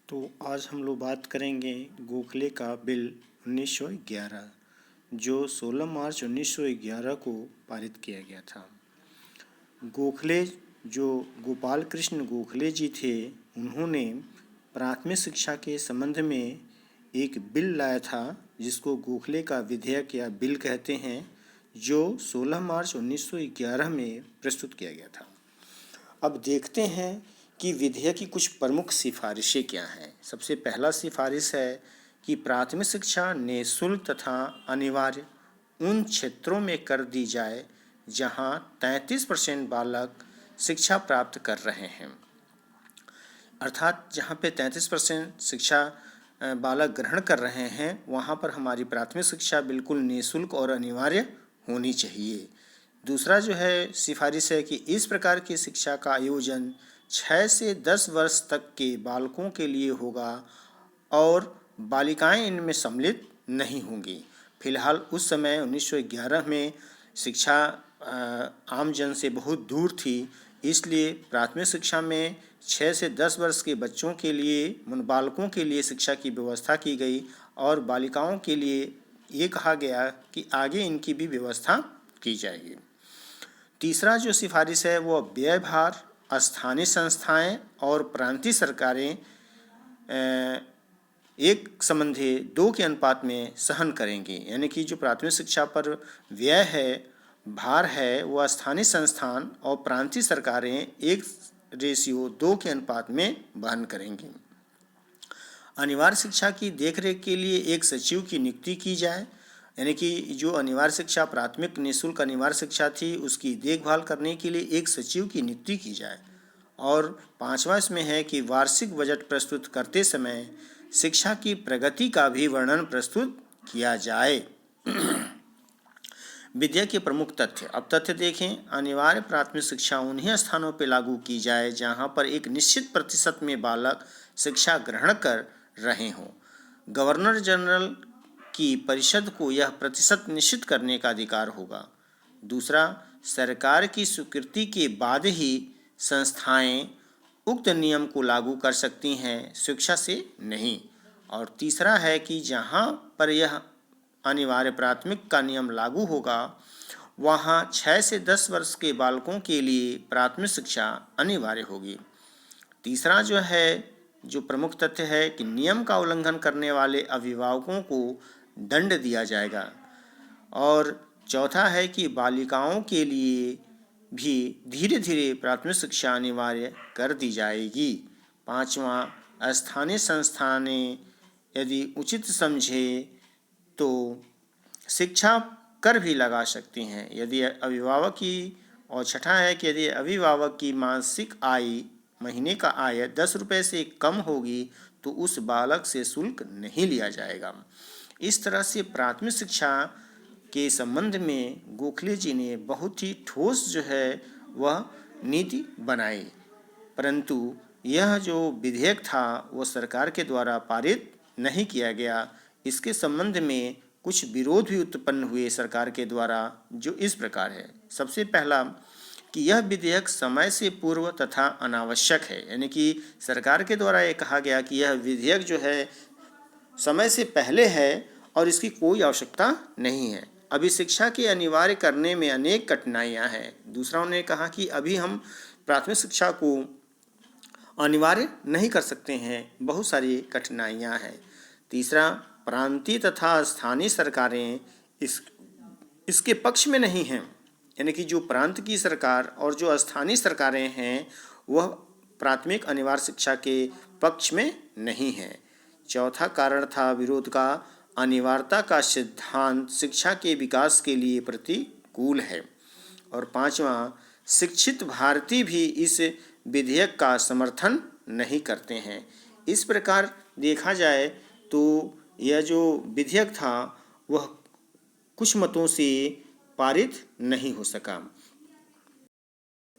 तो आज हम लोग बात करेंगे गोखले का बिल 1911 जो 16 मार्च 1911 को पारित किया गया था। गोखले जो गोपाल कृष्ण गोखले जी थे, उन्होंने प्राथमिक शिक्षा के संबंध में एक बिल लाया था जिसको गोखले का विधेयक या बिल कहते हैं, जो 16 मार्च 1911 में प्रस्तुत किया गया था। अब देखते हैं कि विधेयक की कुछ प्रमुख सिफारिशें क्या हैं। सबसे पहला सिफारिश है कि प्राथमिक शिक्षा निःशुल्क तथा अनिवार्य उन क्षेत्रों में कर दी जाए जहां 33% बालक शिक्षा प्राप्त कर रहे हैं। अर्थात जहां पे 33% शिक्षा बालक ग्रहण कर रहे हैं, वहां पर हमारी प्राथमिक शिक्षा बिल्कुल निःशुल्क और अनिवार्य होनी चाहिए। दूसरा जो है सिफारिश है कि इस प्रकार की शिक्षा का आयोजन 6 से 10 वर्ष तक के बालकों के लिए होगा और बालिकाएं इनमें सम्मिलित नहीं होंगी। फिलहाल उस समय 1911 में शिक्षा आम जन से बहुत दूर थी, इसलिए प्राथमिक शिक्षा में 6 से 10 वर्ष के बच्चों के लिए, बालकों के लिए शिक्षा की व्यवस्था की गई और बालिकाओं के लिए ये कहा गया कि आगे इनकी भी व्यवस्था की जाएगी। तीसरा जो सिफारिश है वो व्यय भार स्थानीय संस्थाएं और प्रांतीय सरकारें एक संबंधी 2 के अनुपात में सहन करेंगी। यानी कि जो प्राथमिक शिक्षा पर व्यय है, भार है, वह स्थानीय संस्थान और प्रांतीय सरकारें 1:2 के अनुपात में वहन करेंगी। अनिवार्य शिक्षा की देखरेख के लिए एक सचिव की नियुक्ति की जाए। यानी कि जो अनिवार्य शिक्षा, प्राथमिक निःशुल्क अनिवार्य शिक्षा थी, उसकी देखभाल करने के लिए एक सचिव की नियुक्ति की जाए। और 5वां इसमें है कि वार्षिक बजट प्रस्तुत करते समय शिक्षा की प्रगति का भी वर्णन प्रस्तुत किया जाए। विधेयक के प्रमुख तथ्य। अब तथ्य देखें। अनिवार्य प्राथमिक शिक्षा उन्हीं स्थानों पर लागू की जाए जहां पर एक निश्चित प्रतिशत में बालक शिक्षा ग्रहण कर रहे हों। गवर्नर जनरल की परिषद को यह प्रतिशत निश्चित करने का अधिकार होगा। दूसरा, सरकार की स्वीकृति के बाद ही संस्थाएं उक्त नियम को लागू कर सकती हैं, शिक्षा से नहीं। और तीसरा है कि जहां पर यह अनिवार्य प्राथमिक का नियम लागू होगा, वहां 6 से 10 वर्ष के बालकों के लिए प्राथमिक शिक्षा अनिवार्य होगी। तीसरा जो प्रमुख तथ्य है कि नियम का उल्लंघन करने वाले अभिभावकों को दंड दिया जाएगा। और चौथा है कि बालिकाओं के लिए भी धीरे धीरे प्राथमिक शिक्षा अनिवार्य कर दी जाएगी। 5वां, स्थानीय संस्थानें यदि उचित समझे तो शिक्षा कर भी लगा सकती हैं यदि अभिभावक की। और छठा है कि यदि अभिभावक की मासिक आय, महीने का आय 10 रुपये से कम होगी तो उस बालक से शुल्क नहीं लिया जाएगा। इस तरह से प्राथमिक शिक्षा के संबंध में गोखले जी ने बहुत ही ठोस वह नीति बनाई। परंतु यह जो विधेयक था वह सरकार के द्वारा पारित नहीं किया गया। इसके संबंध में कुछ विरोध भी उत्पन्न हुए सरकार के द्वारा, जो इस प्रकार है। सबसे पहला कि यह विधेयक समय से पूर्व तथा अनावश्यक है। यानी कि सरकार के द्वारा ये कहा गया कि यह विधेयक समय से पहले है और इसकी कोई आवश्यकता नहीं है। अभी शिक्षा के अनिवार्य करने में अनेक कठिनाइयां हैं। दूसरा, उन्होंने कहा कि अभी हम प्राथमिक शिक्षा को अनिवार्य नहीं कर सकते हैं, बहुत सारी कठिनाइयां हैं। तीसरा, प्रांतीय तथा स्थानीय सरकारें इसके पक्ष में नहीं हैं। यानी कि जो प्रांत की सरकार और जो स्थानीय सरकारें हैं वह प्राथमिक अनिवार्य शिक्षा के पक्ष में नहीं हैं। चौथा कारण था विरोध का, अनिवार्यता का सिद्धांत शिक्षा के विकास के लिए प्रतिकूल है। और 5वां, शिक्षित भारतीय भी इस विधेयक का समर्थन नहीं करते हैं। इस प्रकार देखा जाए तो यह जो विधेयक था वह कुछ मतों से पारित नहीं हो सका।